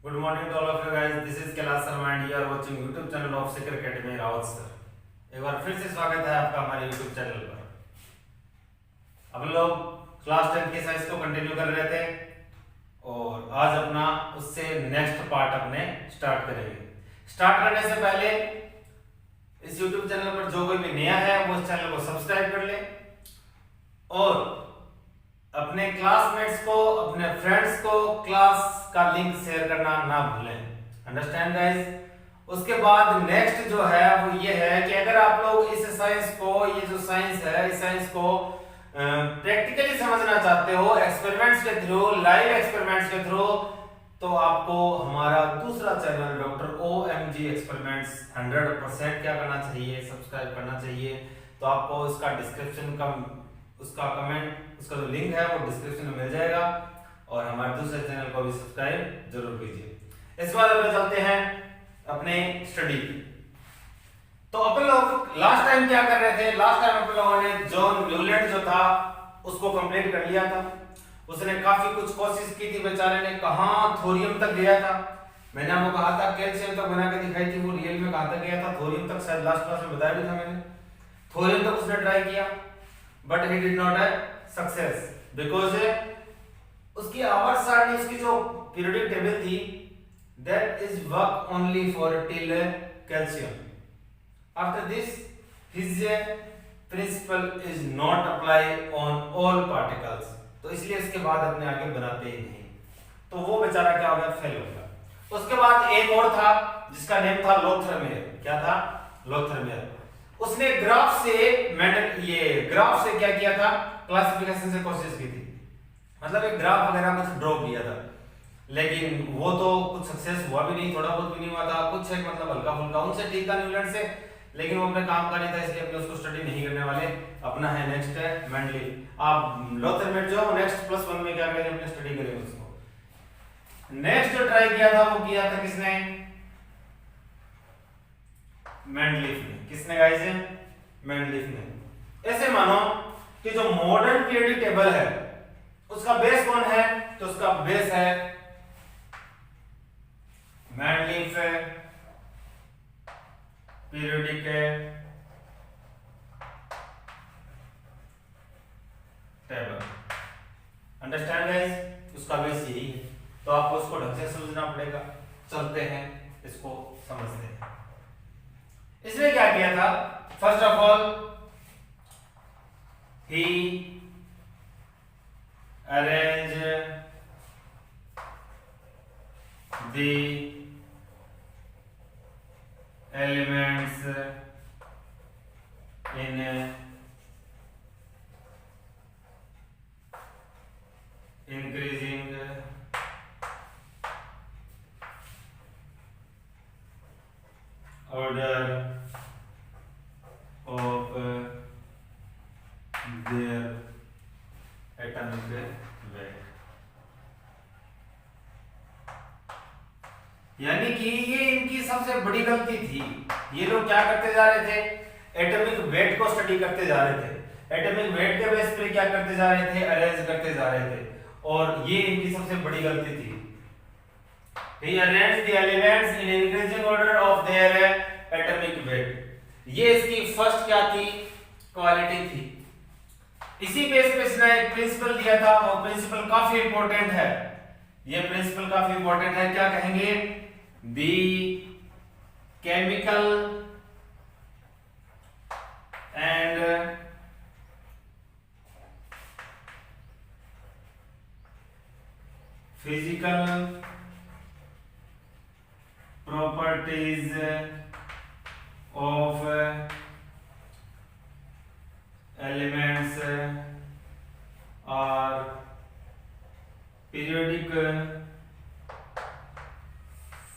Good morning to all of you guys. This is Kailash Sharma and you are watching YouTube channel of Sikar Academy Rawat sir. एक बार फिर से स्वागत है आपका हमारे YouTube channel पर। अब लोग क्लास 10 की साइंस को कंटिन्यू कर रहे थे और आज अपना उससे नेक्स्ट पार्ट अपने स्टार्ट करेंगे। स्टार्ट करने से पहले इस YouTube चैनल पर जो कोई भी नया है वो इस चैनल को सब्सक्राइब कर ले और अपने क्लासमेट्स को, अपने फ्रेंड्स को क्लास का लिंक शेयर करना ना भूलें। Understand guys? उसके बाद नेक्स्ट जो है वो ये है कि अगर आप लोग इस साइंस को, ये जो साइंस है, इस साइंस को प्रैक्टिकली समझना चाहते हो एक्सपेरिमेंट्स के थ्रू, लाइव एक्सपेरिमेंट्स के थ्रू, तो आपको हमारा दूसरा चैनल डॉक्टर OMG एक्सपेरिमेंट्स 100% क्या करना चाहिए, सब्सक्राइब करना चाहिए। तो आपको इसका डिस्क्रिप्शन का, उसका कमेंट, उसका जो लिंक है वो डिस्क्रिप्शन में मिल जाएगा और हमारे दूसरे चैनल को भी सब्सक्राइब जरूर कीजिए। इसके बाद अब चलते हैं अपने स्टडी। तो अपन लोग लास्ट टाइम क्या कर रहे थे? लास्ट टाइम अपन लोगों ने जॉन न्यूलैंड जो था उसको कंप्लीट कर लिया था। उसने काफी कुछ कोशिश की थी, बेचारे ने कहां थोरियम तक गया था। मैंने आपको कहा था कैल्शियम तक बना के दिखाई थी, वो रियल में कहां तक गया था? थोरियम तक, शायद लास्ट क्लास में बताया भी था मैंने। थोरियम तक उसने ट्राई किया but he did not have success because उसकी आवर्त सारणी, उसकी जो पीरियोडिक टेबल थी, that is work only for till calcium. After this his principle is not apply on all particles. तो इसलिए इसके बाद अपने आगे बनाते ही नहीं, तो वो बेचारा क्या हो गया? फेल हो गया। उसके बाद एक और था जिसका नेम था लोथरमेयर। क्या था? लोथरमेयर। उसने ग्राफ से ग्राफ से क्या किया था? क्लासिफिकेशन से कोशिश की थी, मतलब एक ग्राफ वगैरह कुछ ड्रॉ किया था, लेकिन वो तो कुछ सक्सेस हुआ भी नहीं, थोड़ा बहुत भी नहीं हुआ था, कुछ एक मतलब हल्का फुल्का उनसे ठीक था न्यूलैंड से, लेकिन वो अपने काम का नहीं था, इसलिए अपने उसको स्टडी नहीं करने वाले। अपना है नेक्स्ट है मेंडलीफ। आप लोथरमेयर जो नेक्स्ट +1 में क्या करेंगे? अपने स्टडी करेंगे उसको। नेक्स्ट जो ट्राई किया था वो किया था किसने? मेंडलीफ ने। किसने गाइस? मेंडलीफ ने। ऐसे मानो कि जो मॉडर्न पीरियोडिक टेबल है उसका बेस कौन है? तो उसका बेस है Mendeleev periodic table. Understand guys? उसका बेस यही है, तो आपको उसको ढंग से समझना पड़ेगा। चलते हैं इसको समझते हैं। इसने क्या किया था? First of all he arrange the elements in increasing order of their atomic weight। यानी कि ये इनकी सबसे बड़ी गलती थी। ये लोग क्या करते जा रहे थे? एटॉमिक वेट को स्टडी करते जा रहे थे, एटॉमिक वेट के बेस पे क्या करते जा रहे थे? अरेंज करते जा रहे थे, और ये इनकी सबसे बड़ी गलती थी। He arranged the elements in increasing order of their atomic weight। ये इसकी फर्स्ट क्या थी? क्वालिटी थी। इसी बेस पे इसने एक प्रिंसिपल दिया था और प्रिंसिपल काफी इंपॉर्टेंट है। ये प्रिंसिपल काफी इंपॉर्टेंट है। क्या कहेंगे? The chemical and physical properties of elements are periodic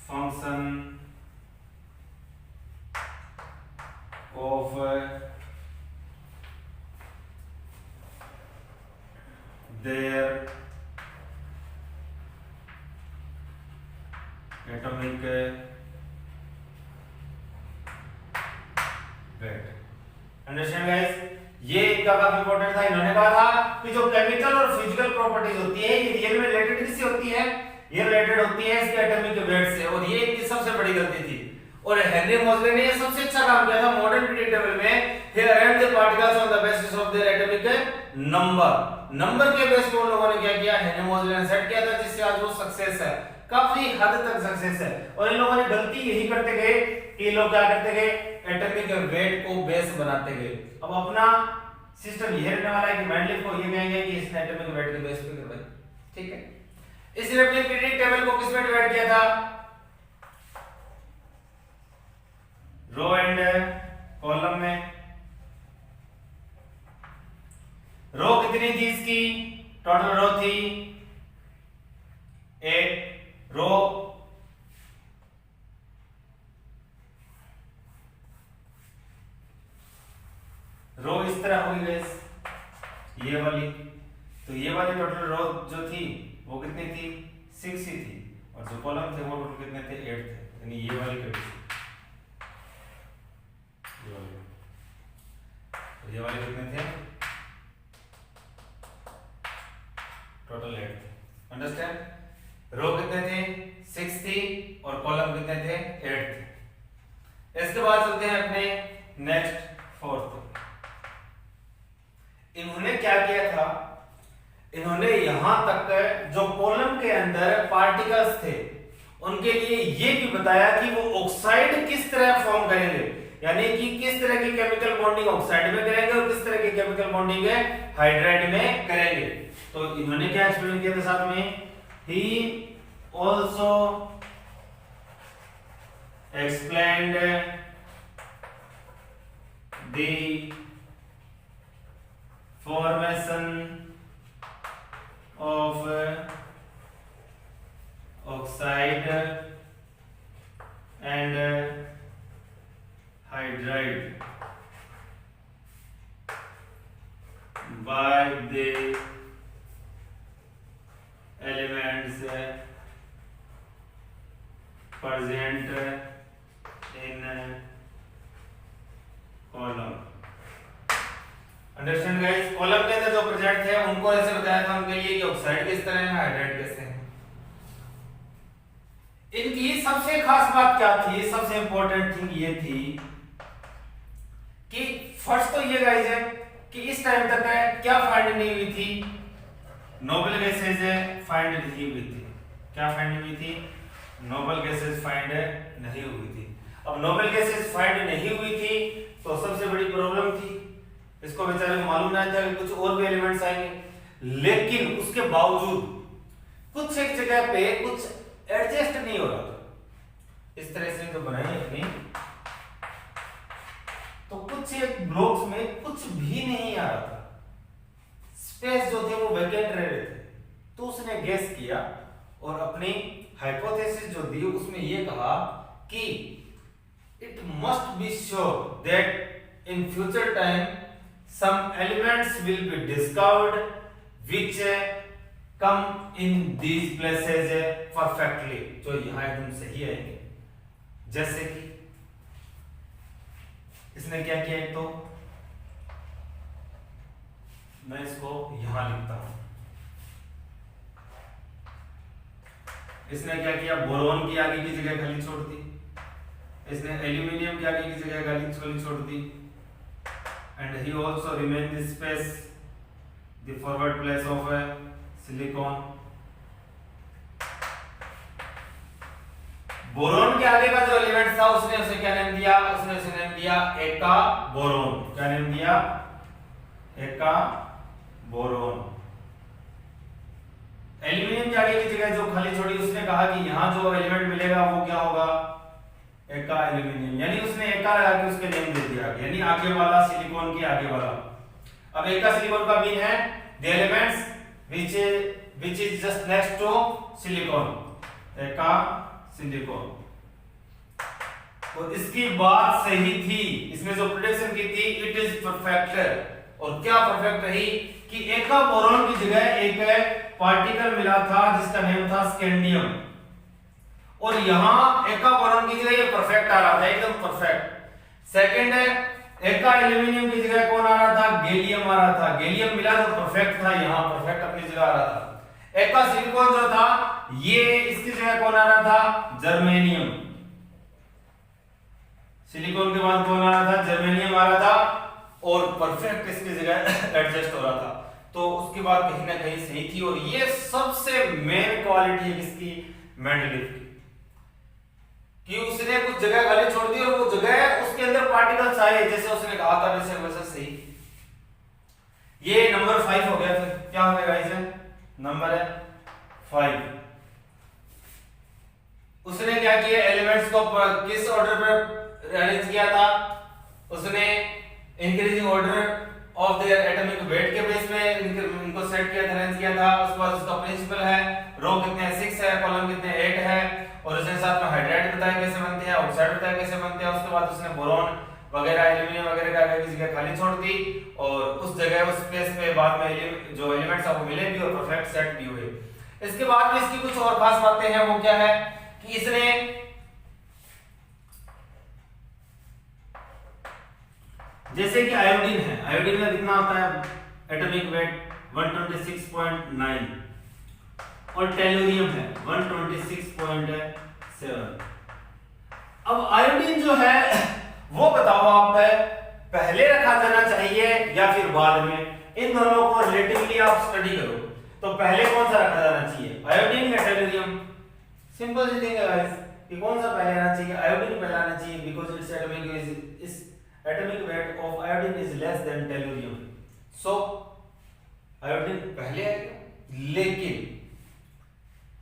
function of their atomic weight। Understand guys? ये इनका काफी इंपॉर्टेंट था। इन्होंने कहा था कि जो केमिकल और फिजिकल प्रॉपर्टीज होती है ये रियल में रिलेटेड किससे होती है? ये रिलेटेड होती है इसके एटॉमिक वेट से, और ये इनकी सबसे बड़ी गलती थी। और हेनरी मोजले ने ये सबसे अच्छा काम किया था मॉडर्न पीरियड टेबल में, he arranged the particles on the basis of their atomic number। Number के बेस पे उन लोगों ने क्या किया, हेनरी मोजले ने सेट किया था, जिससे आज वो सक्सेस है, काफी हद तक सक्सेस है। और इन लोगों ने गलती यही करते गए कि लोग क्या करते गए, एटॉमिक वेट को बेस बनाते गए। अब अपना सिस्टम ये रहने वाला है कि मैंडलीफ को ये कहेंगे कि इसने एटॉमिक वेट के बेस पे करवाई, ठीक है। इसलिए अपने पीरियडिक टेबल को किसमें डिवाइड किया था, रो एंड कॉलम में। रो कितनी थी इसकी, टोटल रो थी 8 रो, रो इस तरह होगी गाइस, ये वाली, तो ये वाली टोटल रो जो थी वो कितनी थी, 6 ही थी, और जो कॉलम थे वो टोटल कितने थे, 8 थे, यानी ये वाली कितनी थी, ये वाले कितने थे, टोटल 8 थे, अंडरस्टैंड। रो कितने थे, 6 थी, और कॉलम कितने थे, 8 थे। इसके बाद चलते हैं अपने नेक्स्ट फोर्थ। इन्होंने क्या किया था, इन्होंने यहां तक जो कॉलम के अंदर पार्टिकल्स थे उनके लिए ये भी बताया कि वो ऑक्साइड किस तरह फॉर्म करेंगे, यानी कि किस तरह की केमिकल बॉन्डिंग ऑक्साइड में करेंगे और किस तरह की केमिकल बॉन्डिंग हाइड्राइड में करेंगे। तो इन्होंने क्या एक्सप्लेन किया था साथ में, he also explained the formation of oxide and hydride by the elements present in column। Understand guys, column के अंदर जो प्रेजेंट थे उनको ऐसे बताया था उनके लिए कि ऑक्साइड किस तरह है, हाइड्राइड कैसे है। इनकी सबसे खास बात क्या थी, सबसे इंपॉर्टेंट थिंग ये थी कि फर्स्ट तो ये गाइस है कि इस टाइम तक क्या फाइंड नहीं हुई थी, नोबल गैसेज फाइंड नहीं हुई थी। क्या फाइंड हुई थी, नोबल गैसेज फाइंड नहीं हुई थी। अब नोबल गैसेज फाइंड नहीं हुई थी तो सबसे बड़ी प्रॉब्लम थी, इसको बेचारे को मालूम नहीं था कि कुछ और भी एलिमेंट्स आएंगे, लेकिन उसके बावजूद कुछ एक जगह पे कुछ एडजस्ट नहीं हो रहा था। इस तरह से जो बनाई अपनी, तो कुछ एक ब्लॉक्स में कुछ भी नहीं आ रहा था, स्पेस जो थे वो वैकेंट रह रहे थे। तो उसने गेस किया और अपनी हाइपोथेसिस जो दी उसमें ये कहा कि it must be sure that in future time some elements will be discovered which come in these places perfectly, जो यहाँ एकदम सही आएंगे। जैसे कि इसने क्या किया, एक तो मैं इसको यहां लिखता हूं, इसने क्या किया, बोरोन की आगे की जगह खाली छोड़ दी, इसने एल्यूमिनियम की आगे की जगह खाली छोड़ दी, and he also remained the space the forward place of silicon। Boron के आगे का जो एलिमेंट था उसने उसे क्या नेम दिया, उसने उसे नेम दिया एका बोरोन। क्या नेम दिया, एका बोरोन। एल्यूमिनियम के आगे की जगह जो खाली छोड़ी उसने कहा कि यहां जो एलिमेंट मिलेगा वो क्या होगा, एका एल्यूमिनियम, यानी उसने एका लगा के उसके नेम दे दिया, यानी आगे वाला सिलिकॉन के आगे वाला। अब एका सिलिकॉन का मीन है the elements which is just next to silicon, एका सिलिकॉन। और इसकी बात सही थी, इसने जो प्रेडिक्शन की थी इट इज परफेक्ट। और क्या परफेक्ट रही कि एका बोरोन की जगह एक पार्टिकल मिला था जिसका नेम था स्कैंडियम, और यहां एका बोरोन की जगह ये परफेक्ट आ रहा था, एकदम परफेक्ट। सेकंड है एका एल्यूमिनियम की जगह कौन आ रहा था, गैलियम आ रहा था। गैलियम मिला तो परफेक्ट था, यहां परफेक्ट अपनी जगह आ रहा था। एक का सिलिकॉन जो था ये इसकी जगह कौन आ रहा था, जर्मेनियम। सिलिकॉन के बाद कौन आ रहा था, जर्मेनियम आ रहा था और परफेक्ट इसकी जगह एडजस्ट हो रहा था। तो उसकी बात कहीं ना कहीं सही थी और ये सबसे मेन क्वालिटी है किसकी, मेंडलीफ की, कि उसने कुछ जगह खाली छोड़ दी और वो जगह उसके अंदर पार्टिकल्स आए जैसे उसने कहा था वैसे वैसे सही। ये नंबर 5 हो गया। फिर क्या हो गया इसे, नंबर है 5। उसने क्या किया, एलिमेंट्स को किस ऑर्डर पर अरेंज किया था, उसने increasing order of their atomic weight के बेस पे इनको सेट किया था, अरेंज किया था। उसके बाद उसका प्रिंसिपल है, रो कितने 6 है, कॉलम कितने 8 है, और उसने साथ में हाइड्राइड बताया कैसे बनते हैं, ऑक्साइड बताया कैसे बनते हैं। उसके बाद उसने बोरॉन वगैरह एल्यूमिनियम वगैरह का की जगह खाली छोड़ दी और उस जगह उस स्पेस पे बाद में जो एलिमेंट्स आपको मिले भी और परफेक्ट सेट भी हुए। इसके बाद में इसकी कुछ और खास बातें हैं, वो क्या है कि इसने जैसे कि आयोडीन है, आयोडीन में कितना होता है एटॉमिक वेट 126.9 और टेलुरियम है 126.7। अब आयोडीन जो है वो बताओ आप पहले रखा जाना चाहिए या फिर बाद में, इन दोनों को रिलेटिवली आप स्टडी करो। तो पहले कौन सा रखा जाना चाहिए, आयोडीन या टेलुरियम? सिंपल सी थिंग है गाइस कि कौन सा पहले आना चाहिए, आयोडीन पहले आना चाहिए because it's atomic weight of iodine is less than tellurium, so iodine पहले आएगा। लेकिन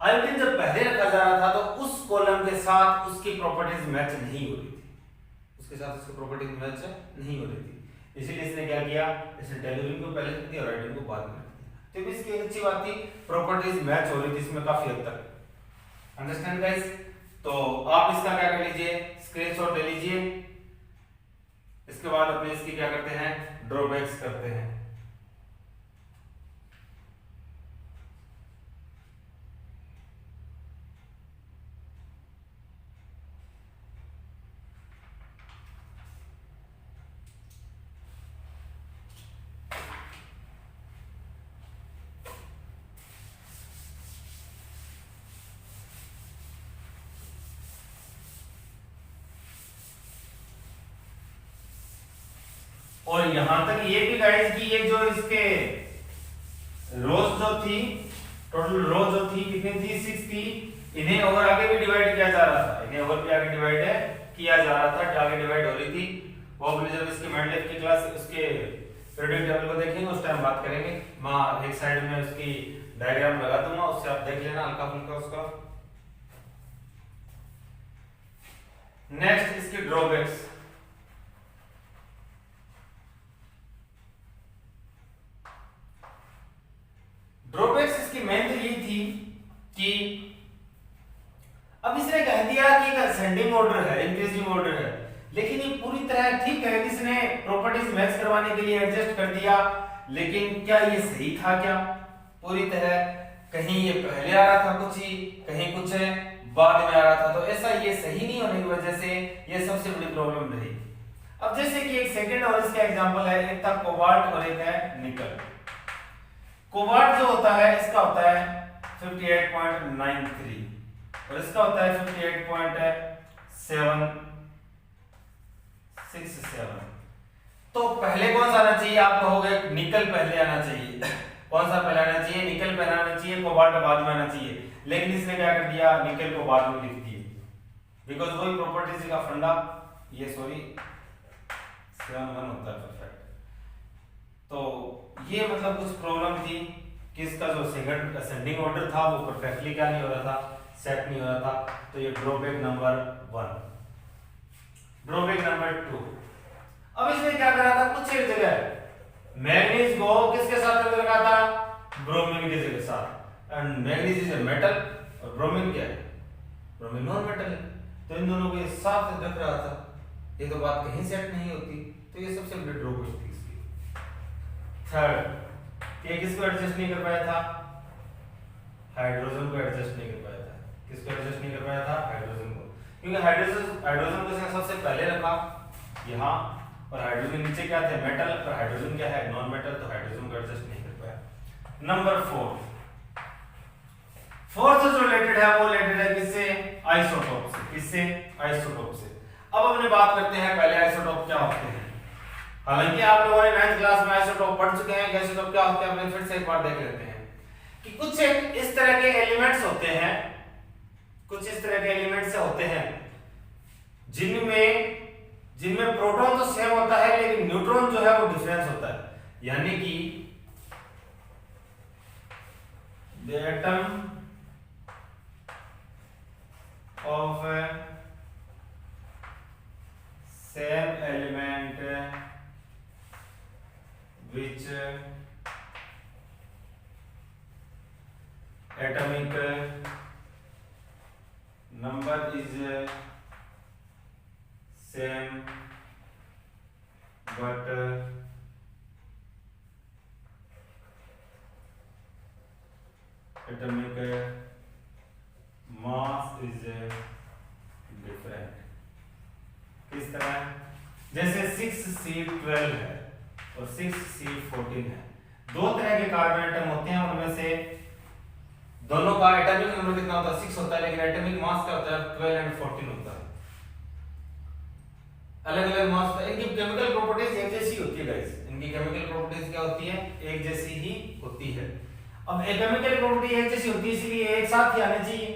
आयोडीन जब पहले रखा जा रहा था तो उस कॉलम के साथ उसकी प्रॉपर्टीज मैच नहीं हो रही थी, उसके साथ उसकी प्रॉपर्टीज मैच नहीं हो रही थी, इसीलिए इसने क्या किया, इसने टेलुरियम को पहले रख दिया और आयोडीन को बाद में रख दिया। तो इसकी एक अच्छी बात थी, प्रॉपर्टीज मैच हो रही थी इसमें काफी हद तक। Understand guys? तो आप इसका क्या कर लीजिए, स्क्रीनशॉट ले लीजिए। इसके बाद अपने इसकी क्या करते हैं, ड्रॉबैक्स करते हैं। और यहां तक ये भी गाइस कि ये जो इसके रोज जो थी, टोटल रो जो थी कितनी थी, 6 थी। इन्हें और आगे भी डिवाइड किया जा रहा था, इन्हें और भी आगे डिवाइड किया जा रहा था, आगे डिवाइड हो रही थी। वो अपने जब इसकी मेंडलेव की क्लास उसके पीरियोडिक टेबल को देखेंगे उस टाइम बात करेंगे। मैं एक साइड में उसकी डायग्राम लगा दूंगा, उससे आप देख लेना हल्का फुल्का उसका। नेक्स्ट इसकी ड्रॉबैक्स। ड्रॉबैक्स इसकी मेन तो ये थी कि अब इसने कह दिया कि एक असेंडिंग ऑर्डर है, इंक्रीजिंग ऑर्डर है, लेकिन ये पूरी तरह ठीक है, इसने प्रॉपर्टीज मैच करवाने के लिए एडजस्ट कर दिया, लेकिन क्या ये सही था क्या पूरी तरह? कहीं ये पहले आ रहा था कुछ ही, कहीं कुछ बाद में आ रहा था, तो ऐसा ये सही नहीं होने की वजह से ये सबसे बड़ी प्रॉब्लम रही। अब जैसे कि एक सेकंड और इसका एग्जांपल है, एक था कोबाल्ट और एक है निकल। कोबाल्ट जो होता है इसका होता है 58.93 और इसका होता है 58.767। तो पहले कौन सा आना चाहिए, आप कहोगे निकल पहले आना चाहिए। कौन सा पहले आना चाहिए, निकल पहले आना चाहिए, कोबाल्ट बाद में आना चाहिए, लेकिन इसने क्या कर दिया, निकल को बाद में लिख दिया, बिकॉज वही प्रॉपर्टीज का फंडा, ये सॉरी 7-1 होता है परफेक्ट। तो ये मतलब कुछ प्रॉब्लम थी कि इसका जो सेकंड असेंडिंग ऑर्डर था वो परफेक्टली क्या नहीं हो रहा था, सेट नहीं हो रहा था। तो ये ड्रॉबैक नंबर 1। ड्रॉबैक नंबर 2, अब इसने क्या करा था, कुछ एक जगह मैग्नीज को किसके साथ लगा था, ब्रोमीन के जगह साथ, and manganese is a metal और ब्रोमीन क्या है, ब्रोमीन नॉन मेटल है, तो इन दोनों को ये साथ रख रहा था, ये तो बात कहीं सेट नहीं होती। तो ये सबसे बड़ी ड्रॉबैक थी इसकी। थर्ड, ये किसको एडजस्ट नहीं कर पाया था, हाइड्रोजन को एडजस्ट नहीं कर पाया था। किसको एडजस्ट नहीं कर पाया था, हाइड्रोजन को, क्योंकि हाइड्रोजन को इसने सबसे पहले रखा यहाँ, और हाइड्रोजन नीचे क्या थे, मेटल, और हाइड्रोजन क्या है, नॉन मेटल, तो हाइड्रोजन को एडजस्ट नहीं कर पाया। नंबर 4, फोर्थ जो रिलेटेड है वो रिलेटेड है किससे? आइसोटोप से। किससे? आइसोटोप से। अब अपने बात करते हैं पहले आइसोटोप क्या होते हैं। हालांकि आप लोगों ने 9th क्लास में आइसोटोप पढ़ चुके हैं कि आइसोटोप क्या होते हैं, अपने फिर से एक बार देख लेते हैं कि कुछ इस तरह के एलिमेंट्स होते हैं, कुछ इस तरह के एलिमेंट्स होते हैं जिनमें प्रोटॉन तो सेम होता है लेकिन न्यूट्रॉन जो है वो डिफरेंस होता है, यानी कि the atom of same element which atomic number is same but atomic mass is different। किस तरह? जैसे 6C12 है और 6C14 है, दो तरह के कार्बन एटम होते हैं, उनमें से दोनों का एटॉमिक नंबर कितना होता है? 6 होता है, लेकिन एटॉमिक मास क्या होता है? 12 और 14 होता है। अलग अलग मास होता है। इनकी केमिकल प्रॉपर्टीज एक जैसी होती है गाइस, इनकी केमिकल प्रॉपर्टीज क्या होती है? एक जैसी ही होती है। अब केमिकल प्रॉपर्टी एक जैसी होती है इसलिए एक साथ ही आने चाहिए,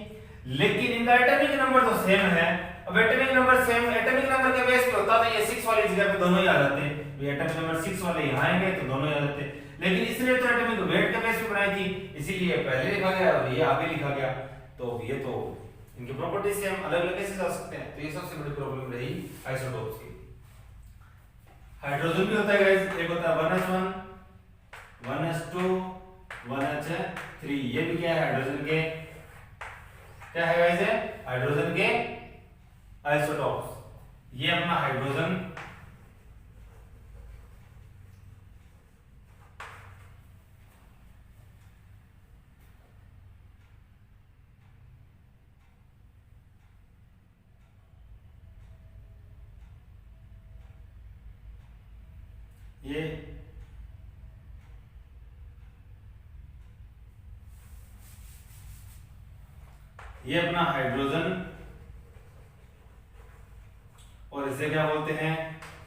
लेकिन इनका एटॉमिक नंबर तो सेम है। अब atomic number same, atomic number के बेस पे होता तो ये 6 वाली जगह पे दोनों ही आ जाते हैं, ये एटॉमिक नंबर 6 वाले यहां आएंगे तो दोनों ही आ जाते, लेकिन इसने तो एटॉमिक वेट के बेस पे बनाई थी इसीलिए पहले लिखा गया और ये आगे लिखा गया। तो ये तो इनकी प्रॉपर्टी सेम, अलग अलग कैसे जा सकते हैं? तो ये सबसे बड़ी प्रॉब्लम रही आइसोटोप्स की। हाइड्रोजन भी होता है गाइस, एक होता है 1s1 1s2 1h3, ये भी क्या है? हाइड्रोजन के क्या है गाइस? हाइड्रोजन के आइसोटोप्स। ये अपना हाइड्रोजन ये अपना हाइड्रोजन, और इसे क्या बोलते हैं?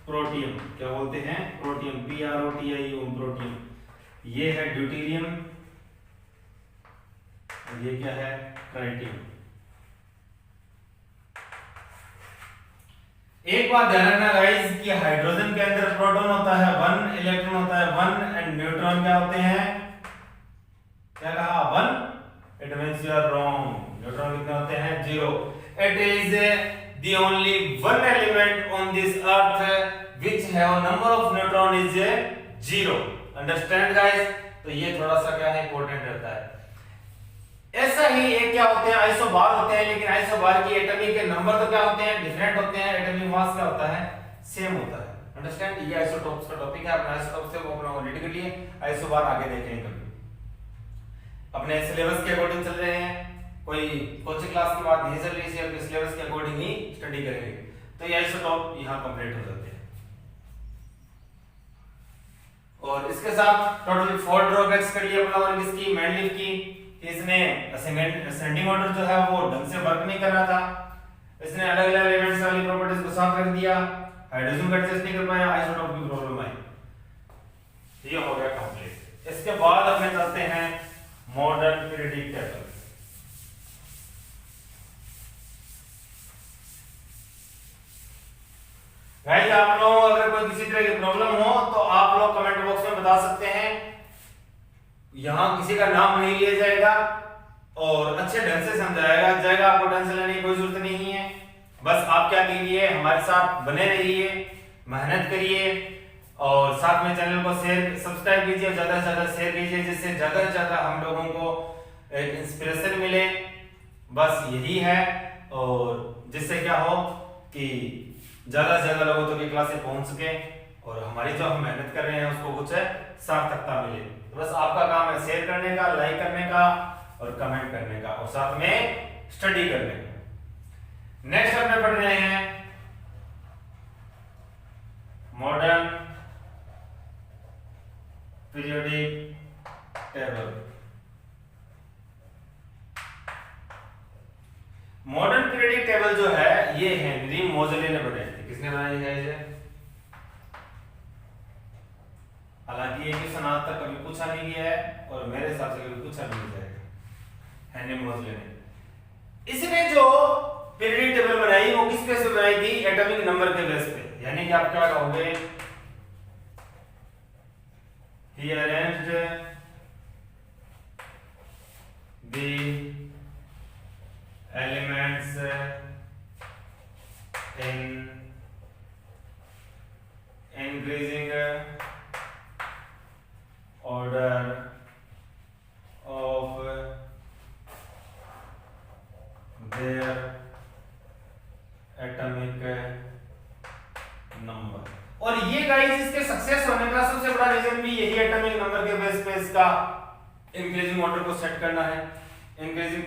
प्रोटियम। क्या बोलते हैं? प्रोटियम। PROTIUM, protium. ये है ड्यूटेरियम और ये क्या है? ट्राइटियम। एक बात ध्यान रखना गाइस कि हाइड्रोजन के अंदर प्रोटॉन होता है 1, इलेक्ट्रॉन होता है 1 एंड न्यूट्रॉन क्या होते हैं? क्या कहा? 1। It means you are wrong. Neutron कितने होते हैं? 0। It is the only one element on this earth which have number of neutron is 0। understand guys? तो ये थोड़ा सा क्या है? इंपॉर्टेंट रहता है। ऐसा ही एक क्या होते हैं? आइसोबार होते हैं, लेकिन आइसोबार की एटॉमिक के नंबर तो क्या होते हैं? डिफरेंट होते हैं। एटॉमिक मास क्या होता है? सेम होता है। अंडरस्टैंड? ये आइसोटोप्स का टॉपिक है। अपना आइसोटोप से वो अपना ऑलरेडी कर लिए, आइसोबार आगे देखेंगे कभी। अपने सिलेबस के अकॉर्डिंग चल रहे हैं, कोई कोचिंग क्लास की बात नहीं चल रही है, अपने सिलेबस के अकॉर्डिंग ही स्टडी करेंगे। तो ये आइसोटोप यहां कंप्लीट हो जाते हैं। और इसके साथ टोटल 4 ड्रॉबैक्स कर लिए अपना, और इसकी मैंडलिफ की इसने असेंडिंग ऑर्डर जो है वो ढंग से वर्क नहीं कर रहा था, इसने अलग अलग एलिमेंट्स वाली प्रॉपर्टीज को साफ कर दिया, हाइड्रोजन को एडजस्ट नहीं कर पाया, आइसोटोप की प्रॉब्लम आई। ये हो गया कंप्लीट। इसके बाद अपने चलते हैं मॉडर्न पीरियोडिक टेबल। गाइस आप लोग अगर कोई किसी तरह की प्रॉब्लम हो तो आप लोग कमेंट बॉक्स में बता सकते हैं, यहां किसी का नाम नहीं लिया जाएगा और अच्छे ढंग से समझाया जाएगा, आपको टेंशन लेने की कोई जरूरत नहीं है। बस आप क्या कीजिए, हमारे साथ बने रहिए, मेहनत करिए और साथ में चैनल को शेयर सब्सक्राइब कीजिए, ज्यादा से ज्यादा शेयर कीजिए, जिससे ज्यादा से ज्यादा हम लोगों को एक इंस्पिरेशन मिले। बस यही है, और जिससे क्या हो कि ज्यादा से ज्यादा लोगों तक ये क्लासें पहुंच सके और हमारी जो हम मेहनत कर रहे हैं उसको कुछ सार्थकता मिले। तो बस आपका काम है शेयर करने का, लाइक करने का और कमेंट करने का, और साथ में स्टडी करने का। नेक्स्ट हम पढ़ रहे हैं modern periodic table. Modern periodic table जो है ये हेनरी मोजले ने बनाई थी। किसने बनाई है ये? हालांकि ये क्वेश्चन आज तक कभी पूछा नहीं गया है और मेरे हिसाब से कभी पूछा नहीं जाएगा। हेनरी मोजले ने इसने जो पीरियोडिक टेबल बनाई वो किस बेस पे बनाई थी? एटॉमिक नंबर के बेस पे। यानी कि आप क्या कहोगे? He arranged the elements in increasing order of their atomic number। और ये गाइस इसके सक्सेस होने का सबसे बड़ा रीजन भी यही एटॉमिक नंबर के बेस पे इसका इंक्रीजिंग ऑर्डर को सेट करना है। इंक्रीजिंग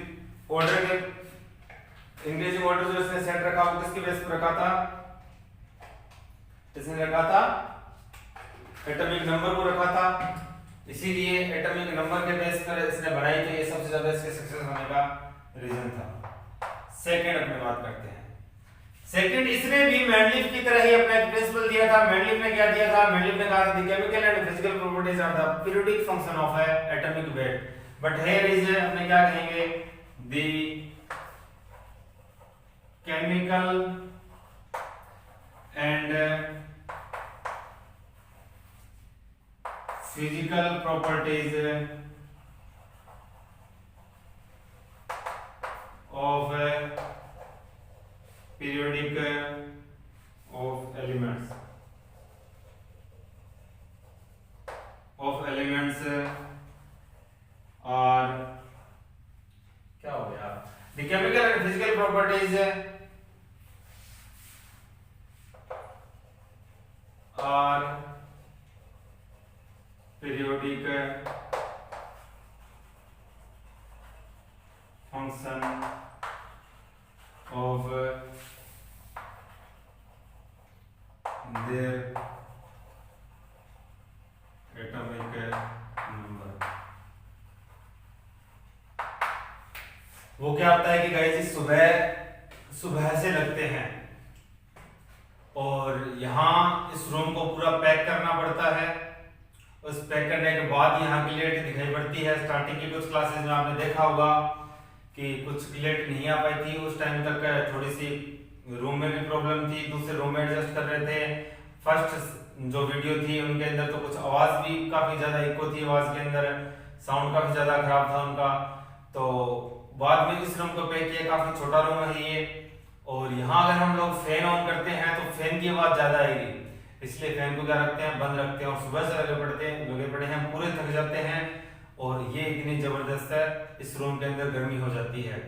ऑर्डर जो इसने सेट रखा वो किसके बेस पे रखा था? इसने रखा था एटॉमिक नंबर को रखा था। इसीलिए एटॉमिक नंबर के बेस पर इसने बनाई तो ये सबसे ज्यादा इसके सक्सेस होने का रीजन था। सेकंड अपने बात करते हैं। सेकंड, इसने भी मेंडलीफ की तरह ही अपना एक प्रिंसिपल दिया था। मेंडलीफ ने क्या दिया था? मेंडलीफ ने कहा था the chemical and physical properties are the periodic function of atomic weight, but here is अपने क्या कहेंगे? The chemical and physical properties of periodic of elements are क्या हो गया? The chemical and physical properties are periodic function of their atomic number। वो क्या होता है कि गाइस सुबह से लगते हैं और यहाँ इस रूम को पूरा पैक करना पड़ता है। उस पैक करने के बाद यहाँ की लेट दिखाई पड़ती है। स्टार्टिंग की कुछ क्लासेस में आपने देखा होगा कि कुछ लेट नहीं आ पाई थी। उस टाइम तक थोड़ी सी रूम में भी प्रॉब्लम थी, दूसरे रूम में एडजस्ट कर रहे थे। फर्स्ट जो वीडियो थी उनके अंदर तो कुछ आवाज भी काफी ज्यादा इको थी, आवाज के अंदर साउंड काफी ज्यादा खराब था उनका। तो बाद में इस रूम को पैक किया, काफी छोटा रूम है ये। और यहाँ अगर हम लोग फैन ऑन करते हैं तो फैन की आवाज ज्यादा आएगी, इसलिए फैन को क्या रखते हैं? बंद रखते हैं। और सुबह से लगे पड़े हैं, पूरे थक जाते हैं और ये इतनी जबरदस्त है इस रूम के अंदर गर्मी हो जाती है।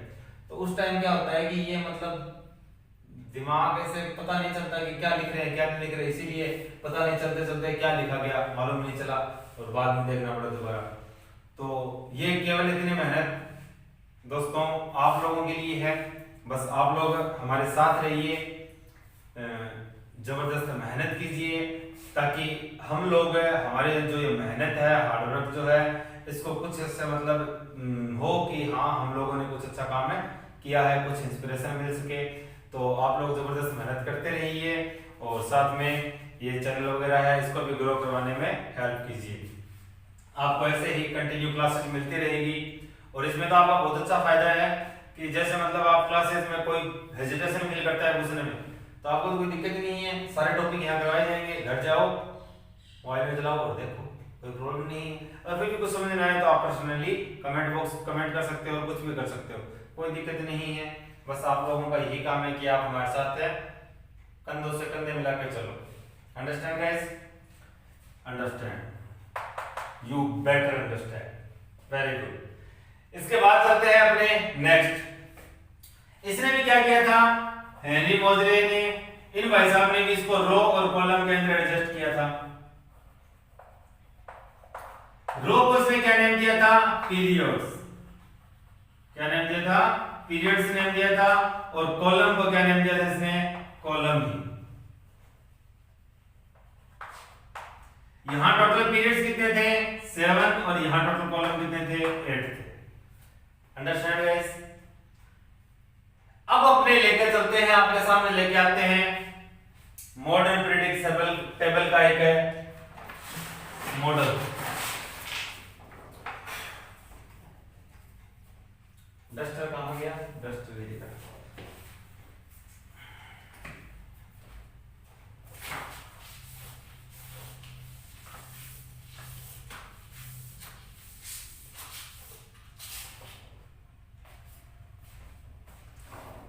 तो उस टाइम क्या होता है कि ये मतलब दिमाग ऐसे पता नहीं चलता कि क्या लिख रहे हैं क्या नहीं लिख रहे, इसीलिए पता नहीं चलते चलते क्या लिखा गया मालूम नहीं चला और बाद में देखना पड़ा दोबारा। तो ये केवल इतनी मेहनत दोस्तों आप लोगों के लिए है। बस आप लोग हमारे साथ रहिए, जबरदस्त मेहनत कीजिए ताकि हम लोग हमारे जो ये मेहनत है, हार्डवर्क जो है, इसको कुछ इससे मतलब हो कि हाँ हम लोगों ने कुछ अच्छा काम है किया है, कुछ इंस्पिरेशन मिल सके। तो आप लोग जबरदस्त मेहनत करते रहिए और साथ में ये चैनल वगैरह है इसको भी ग्रो करवाने में हेल्प कीजिए। आपको ऐसे ही कंटिन्यू क्लासेस मिलती रहेगी और इसमें तो आपका बहुत अच्छा फायदा है कि जैसे मतलब आप क्लासेस में कोई हेजिटेशन फील करता है पूछने में तो आपको कोई दिक्कत ही नहीं है, सारे टॉपिक यहाँ करवाए जाएंगे। घर जाओ मोबाइल में चलाओ और देखो, कोई प्रॉब्लम नहीं है। और फिर भी कुछ समझ नहीं आए तो आप पर्सनली कमेंट बॉक्स कमेंट कर सकते हो और कुछ भी कर सकते हो, कोई दिक्कत नहीं है। बस आप लोगों का यही काम है कि आप हमारे साथ है, कंधों से कंधे मिला के चलो। Understand guys? Understand, you better understand, very good. इसके बाद चलते हैं अपने नेक्स्ट। इसने भी क्या किया था? हेनरी मोजले ने, इन भाई साहब ने भी इसको रो और कॉलम के अंदर एडजस्ट किया था। रो को इसने क्या नेम दिया था? पीरियड्स। क्या नेम दिया था? पीरियड्स नेम दिया था। और कॉलम को क्या नेम दिया था इसने? कॉलम ही। यहां टोटल पीरियड्स कितने थे? 7 और यहां टोटल कॉलम कितने थे? 8 थे। Understand guys? अब अपने लेके चलते हैं, आपके सामने लेके आते हैं मॉडर्न प्रेडिक्टेबल टेबल का एक मॉडल। डस्टर कहां गया? डस्टर ये था।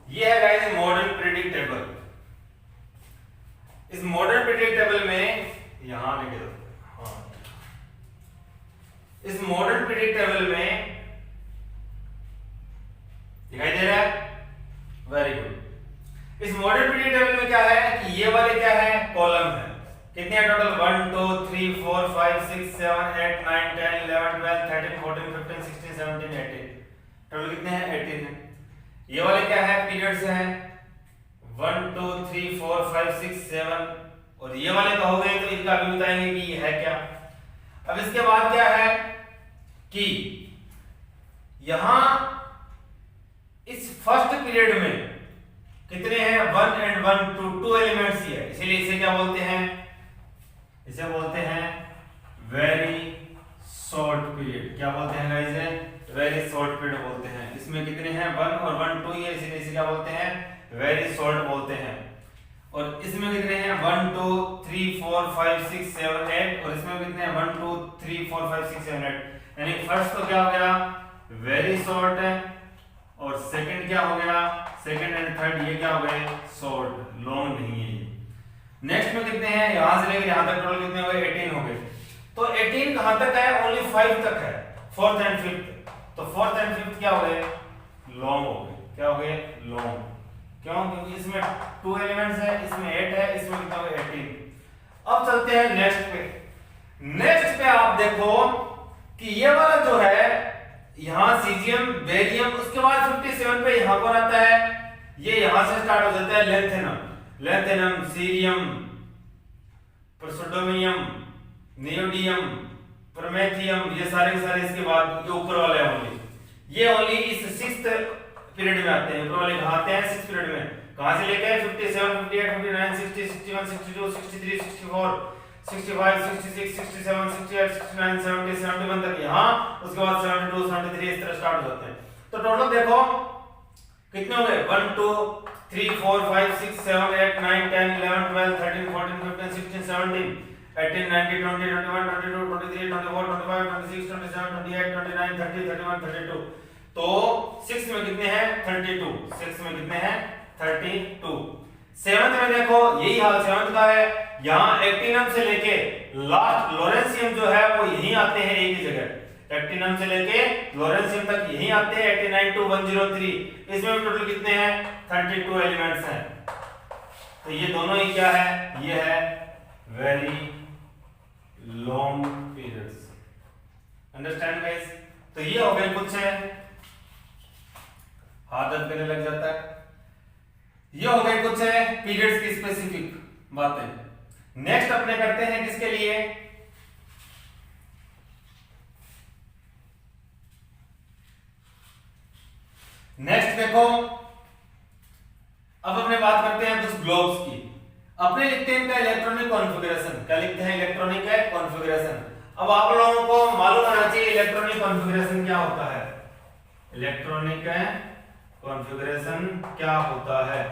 ये है गाइस मॉडर्न प्रेडिक्टेबल। इस मॉडर्न प्रेडिक्टेबल में यहां लिखे दो, हाँ, इस मॉडर्न प्रेडिक्टेबल में दिखाई दे रहा है? Very good. इस मॉडर्न प्रेडिक्टेबल में क्या है कि ये वाले क्या है? कॉलम है। कितने हैं टोटल? 1 2 3 4 5 6 7 8 9 10 11 12 13 14 15 16 17 18। टोटल कितने हैं? 18 है। ये वाले क्या है? पीरियड्स हैं 1 2 3 4 5 6 7। और ये वाले कहोगे तो इनका भी बताएंगे कि ये है क्या। अब इसके बाद क्या है कि यहां इस फर्स्ट पीरियड में कितने हैं? 1 and 1 2 एलिमेंट्स ही है, इसीलिए इसे क्या बोलते हैं? इसे बोलते हैं वेरी शॉर्ट पीरियड। क्या बोलते हैं गाइस? वेरी शॉर्ट पीरियड बोलते हैं। इसमें कितने हैं? 1 और 1 2 ही है, इसीलिए इसे क्या बोलते हैं? वेरी शॉर्ट बोलते हैं। और इसमें कितने हैं? 1 2 3 4 5 6 7 8। और इसमें कितने हैं? 1 2 3 4 5 6 7 8। यानी फर्स्ट तो क्या हो गया? वेरी शॉर्ट है। और सेकंड क्या हो गया? सेकंड एंड थर्ड ये क्या हो गए? शॉर्ट, लॉन्ग नहीं है ये। नेक्स्ट में कितने हैं? यहां से लेकर यहां तक टोटल कितने हो गए? 18 हो गए। तो 18 कहां तक है? ओनली 5 तक है, फोर्थ एंड फिफ्थ। तो फोर्थ एंड फिफ्थ क्या हो गए? लॉन्ग हो गए। क्या हो गए? लॉन्ग। क्यों? क्योंकि इसमें 2 एलिमेंट्स है, इसमें 8 है, इसमें कितना हो गया? 18। अब चलते हैं नेक्स्ट पे। नेक्स्ट पे आप देखो कि ये वाला जो है यहां सीजियम, बेरियम, उसके बाद 57 पे यहां कौन आता है? ये यहां से स्टार्ट हो जाता है lanthanum, lanthanum, cerium, praseodymium, neodymium, promethium, ये सारे के सारे इसके बाद ये ऊपर वाले ये ओनली इस 6th पीरियड में आते हैं। ऊपर वाले कहां आते हैं? 6th पीरियड में। कहां से लेके 57 58 59 60 61 62 63 64 65 66 67 68 69 70 71 तक यहां, उसके बाद 72 73 इस तरह स्टार्ट हो जाते हैं। तो टोटल देखो कितने हो गए? 1 2 3 4 5 6 7 8 9 10 11 12 13 14 15 16 17 18 19 20 21 22 23 24 25 26 27 28 29 30 31 32। तो 6 में कितने हैं? 32। 6 में कितने हैं? 32। 7th में देखो यही हाल 7th का है। यहां एक्टिनम से लेके लास्ट लॉरेंसियम जो है वो यहीं आते हैं एक ही जगह। एक्टिनम से लेके लॉरेंसियम तक यहीं आते हैं 89 to 103। इसमें टोटल कितने हैं? 32 एलिमेंट्स हैं। तो ये दोनों ही क्या है? ये है very long periods. Understand guys? तो ये हो गए कुछ है, हाथ दर्द करने लग जाता है। ये हो गए कुछ है पीरियड्स की स्पेसिफिक बातें। नेक्स्ट अपने करते हैं किसके लिए? नेक्स्ट देखो अब अपने बात करते हैं कुछ ग्लोब्स की। अपने लिखते हैं इनका इलेक्ट्रॉनिक कॉन्फ़िगरेशन। क्या लिखते हैं? Electronic configuration. अब आप लोगों को मालूम होना चाहिए इलेक्ट्रॉनिक कॉन्फ़िगरेशन क्या होता है। इलेक्ट्रॉनिक कॉन्फ़िगरेशन क्या होता है?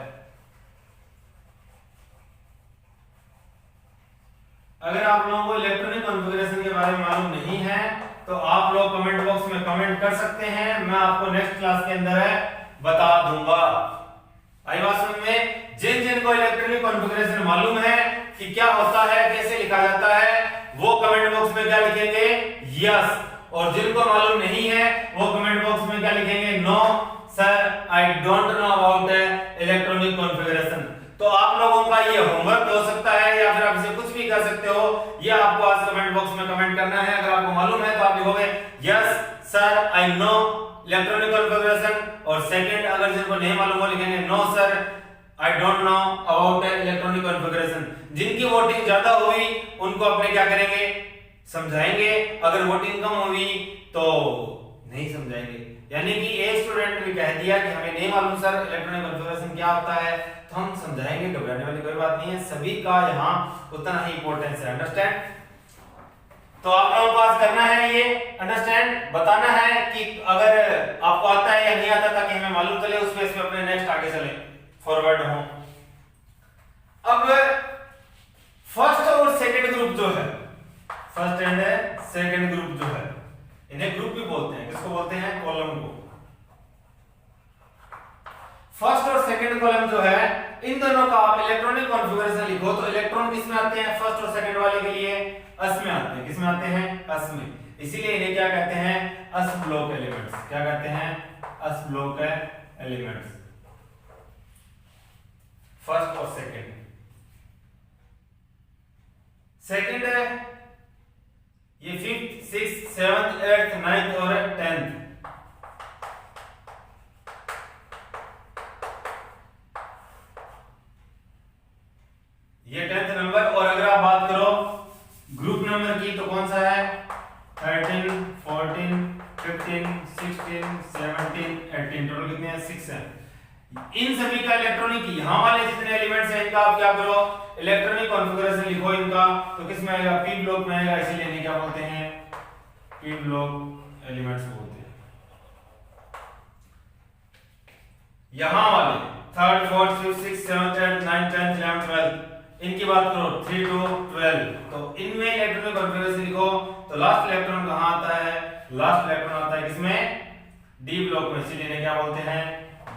अगर आप लोगों को इलेक्ट्रॉनिक कॉन्फ़िगरेशन के बारे में मालूम नहीं है तो आप लोग कमेंट बॉक्स में कमेंट कर सकते हैं, मैं आपको नेक्स्ट क्लास के अंदर बता दूंगा। आई बात समझ में? जिन जिन को इलेक्ट्रॉनिक कॉन्फ़िगरेशन मालूम है कि क्या होता है, कैसे लिखा जाता है, वो कमेंट बॉक्स में क्या लिखेंगे? यस। और जिनको मालूम नहीं है वो कमेंट बॉक्स में क्या लिखेंगे? No sir I don't know about electronic configuration. तो आप लोगों का ये होमवर्क हो सकता है या फिर आप इसे कुछ भी कर सकते हो। ये आपको आज कमेंट बॉक्स में कमेंट करना है। अगर आपको मालूम है तो आप लिखोगे yes sir I know electronic configuration. और सेकंड अगर जिनको नहीं मालूम वो लिखेंगे no sir I don't know about electronic configuration. जिनकी वोटिंग ज्यादा हुई उनको अपने क्या करेंगे? समझाएंगे। अगर वोटिंग कम हुई तो नहीं समझाएंगे। यानी कि एक स्टूडेंट ने कह दिया कि हमें नहीं मालूम सर इलेक्ट्रॉनिक कॉन्फ़िगरेशन क्या होता है, तो हम समझाएंगे, घबराने वाली कोई बात नहीं है, सभी का यहाँ उतना ही इंपॉर्टेंस है। अंडरस्टैंड? तो आप लोगों को आज करना है ये अंडरस्टैंड, बताना है कि अगर आपको आता है या नहीं आता, ताकि हमें मालूम चले, उस बेस पे अपने नेक्स्ट आगे चले, फॉरवर्ड हो। अब फर्स्ट और सेकंड ग्रुप जो है, फर्स्ट एंड सेकंड ग्रुप जो है, इन्हें ग्रुप भी बोलते हैं। किसको बोलते हैं? कॉलम को। फर्स्ट और सेकंड कॉलम जो है, इन दोनों का आप इलेक्ट्रॉनिक कॉन्फ़िगरेशन लिखो तो इलेक्ट्रॉन किस में आते हैं? फर्स्ट और सेकंड वाले के लिए अस में आते हैं। किस में आते हैं? अस में। इसीलिए इन्हें क्या कहते हैं? S block elements. क्या कहते हैं? अस ब्लॉक एलिमेंट्स, फर्स्ट और सेकंड। सेकंड है ये 5th 6th 7th 8th 9th और 10th। ये 10th नंबर। और अगर आप बात करो ग्रुप नंबर की तो कौन सा है? 13 14 15 16 17 18। टोटल कितने हैं? 6 हैं। इन सभी का इलेक्ट्रॉनिक, यहां वाले जितने एलिमेंट्स हैं इनका आप क्या करो? इलेक्ट्रॉनिक कॉन्फ़िगरेशन लिखो इनका, तो किस में आएगा? पी ब्लॉक में आएगा। इसीलिए इन्हें क्या बोलते हैं? पी ब्लॉक एलिमेंट्स बोलते हैं। यहां वाले 3rd 4th 5th 6th 7th 8th 9th 10th 11th 12th, इनकी बात करो 3 to 12, तो इनमें इलेक्ट्रॉनिक कॉन्फ़िगरेशन लिखो तो लास्ट इलेक्ट्रॉन कहां आता है? लास्ट इलेक्ट्रॉन आता है किसमें? डी ब्लॉक में। इसीलिए इन्हें क्या बोलते हैं?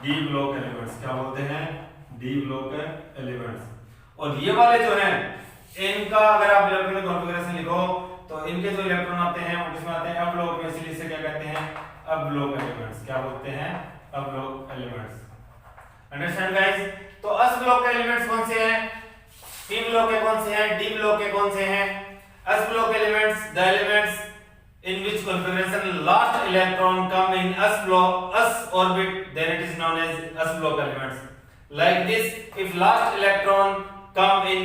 D block elements. क्या बोलते हैं? D block elements. और ये वाले जो हैं इनका अगर आप इलेक्ट्रॉनिक कॉन्फ़िगरेशन लिखो तो इनके जो इलेक्ट्रॉन आते हैं वो किसमें आते हैं? अब ब्लॉक में। इसीलिए इसे क्या कहते हैं? अब ब्लॉक एलिमेंट्स। क्या बोलते हैं? अब ब्लॉक एलिमेंट्स। Understand guys? तो अस ब्लॉक के एलिमेंट्स कौन से हैं? पी ब्लॉक के कौन से हैं? डी ब्लॉक के कौन से हैं? S block elements, the elements in which configuration last electron come in s orbit, then it is known as s block elements. Like this, if last electron come in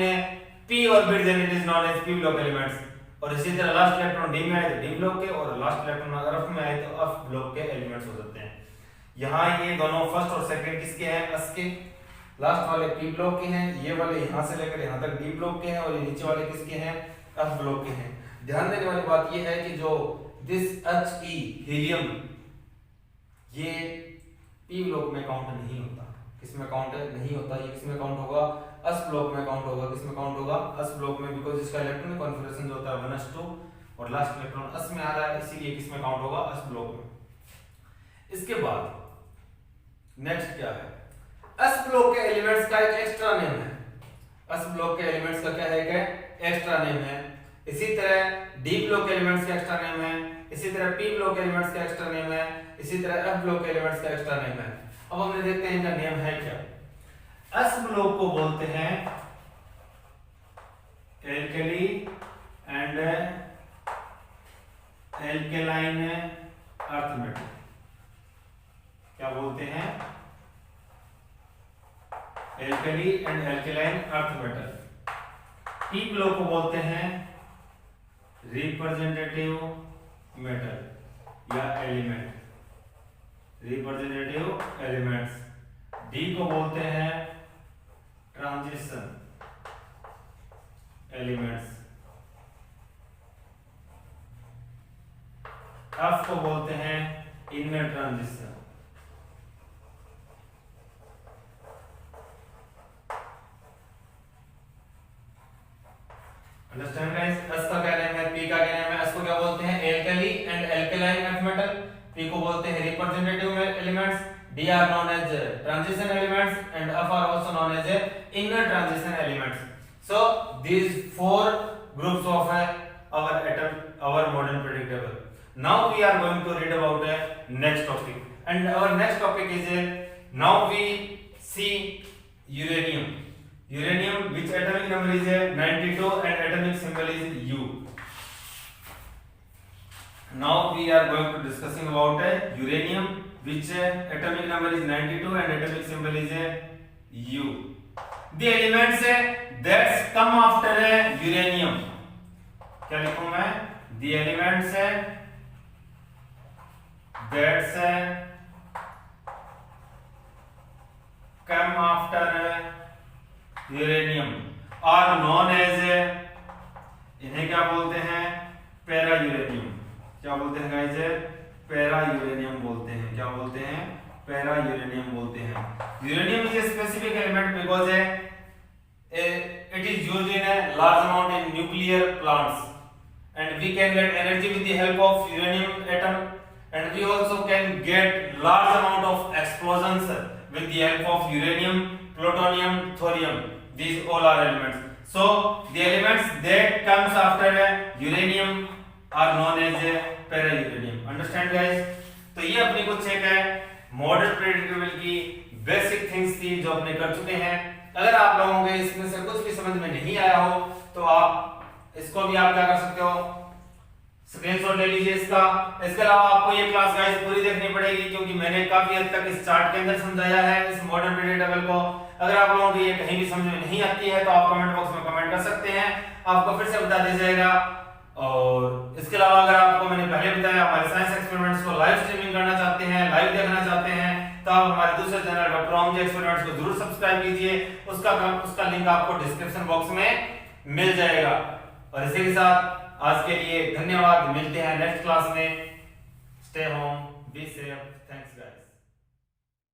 p orbit, then it is known as p block elements. और इसी तरह last electron D में आए तो D block के, और last electron अगर f में आए तो f ब्लॉक के एलिमेंट्स हो सकते हैं। यहाँ ये दोनों फर्स्ट और सेकंड किसके हैं? s के। लास्ट वाले p ब्लॉक के हैं, ये वाले यहाँ से लेकर यहाँ तक d ब्लॉक के हैं, और ये नीचे वाले किसके हैं? f ब्लॉक के हैं। ध्यान देने वाली बात यह है कि जो दिस He हीलियम, ये p ब्लॉक में काउंट नहीं होता। किसमें काउंट नहीं होता? ये किसमें काउंट होगा? s ब्लॉक में काउंट होगा। किसमें काउंट होगा? s ब्लॉक में, बिकॉज़ इसका इलेक्ट्रॉनिक कॉन्फ़िगरेशन जो होता है 1s2 और लास्ट इलेक्ट्रॉन s में आ रहा है, इसीलिए किसमें काउंट होगा? s ब्लॉक में। इसके बाद नेक्स्ट क्या है? s ब्लॉक के एलिमेंट्स का एक एक्स्ट्रा नेम है। s ब्लॉक के एलिमेंट्स का क्या है? एक एक्स्ट्रा नेम है। इसी तरह डी ब्लॉक एलिमेंट्स का एक्स्ट्रा नेम है, इसी तरह पी ब्लॉक एलिमेंट्स का एक्स्ट्रा नेम है, इसी तरह एफ ब्लॉक एलिमेंट्स का एक्स्ट्रा नेम है। अब हमने देखते हैं इनका नेम है क्या। एस ब्लॉक को बोलते हैं alkali and alkaline earth metal. क्या बोलते हैं? Alkali and alkaline earth metal. P block को बोलते हैं रिप्रेजेंटेटिव मेटल या एलिमेंट, रिप्रेजेंटेटिव एलिमेंट्स। डी को बोलते हैं ट्रांजिशन एलिमेंट्स। एफ को बोलते हैं inner transition. Understand guys? S का क्या नेम है? पी का क्या नेम है? एस को क्या बोलते हैं? Alkali and alkaline earth metal. P को बोलते हैं representative elements. D are known as transition elements and F are also known as inner transition elements. So these four groups of our atom, our modern periodic table. Now we are going to read about the next topic, and our next topic is now we see uranium. Uranium, which atomic number is 92 and atomic symbol is U. Now we are going to discussing about uranium, which atomic number is 92 and atomic symbol is U. The elements that come after uranium, क्या लिखूं मैं? The elements that's come after uranium are known as, इन्हें क्या बोलते हैं, para uranium. क्या बोलते हैं गाइस, पैरा यूरेनियम बोलते हैं। क्या बोलते हैं, पैरा यूरेनियम बोलते हैं। Uranium is a specific element because it is used in a large amount in nuclear plants and we can get energy with the help of uranium atom, and we also can get large amount of explosions with the help of uranium, plutonium, thorium. These all are elements. So the elements that comes after uranium are known as para-uranium. Understand guys? तो ये अपनी कुछ एक है modern periodic table की basic things थी जो अपने कर चुके हैं। अगर आप लोगों को इसमें से कुछ भी समझ में नहीं आया हो तो आप इसको भी आप क्या कर सकते हो, स्क्रीनशॉट ले लीजिए इसका। इसके अलावा आपको ये क्लास गाइस पूरी देखनी पड़ेगी क्योंकि मैंने काफी हद तक इस चार्ट के अंदर समझाया है इस मॉडर्न पीरियड टेबल को। अगर आप लोगों को ये कहीं भी समझ में नहीं आती है तो आप कमेंट बॉक्स में कमेंट कर सकते हैं, आपको फिर से बता दिया जाएगा। और इसके अलावा अगर आपको मैंने पहले बताया हमारे साइंस एक्सपेरिमेंट्स को लाइव स्ट्रीमिंग करना चाहते हैं, लाइव देखना चाहते हैं तो आप हमारे दूसरे चैनल डॉक्टर ओम जी एक्सपेरिमेंट्स को जरूर सब्सक्राइब कीजिए। उसका लिंक आपको डिस्क्रिप्शन बॉक्स में मिल जाएगा। और इसी के साथ आज के लिए धन्यवाद, मिलते हैं नेक्स्ट क्लास में। Stay home, be safe.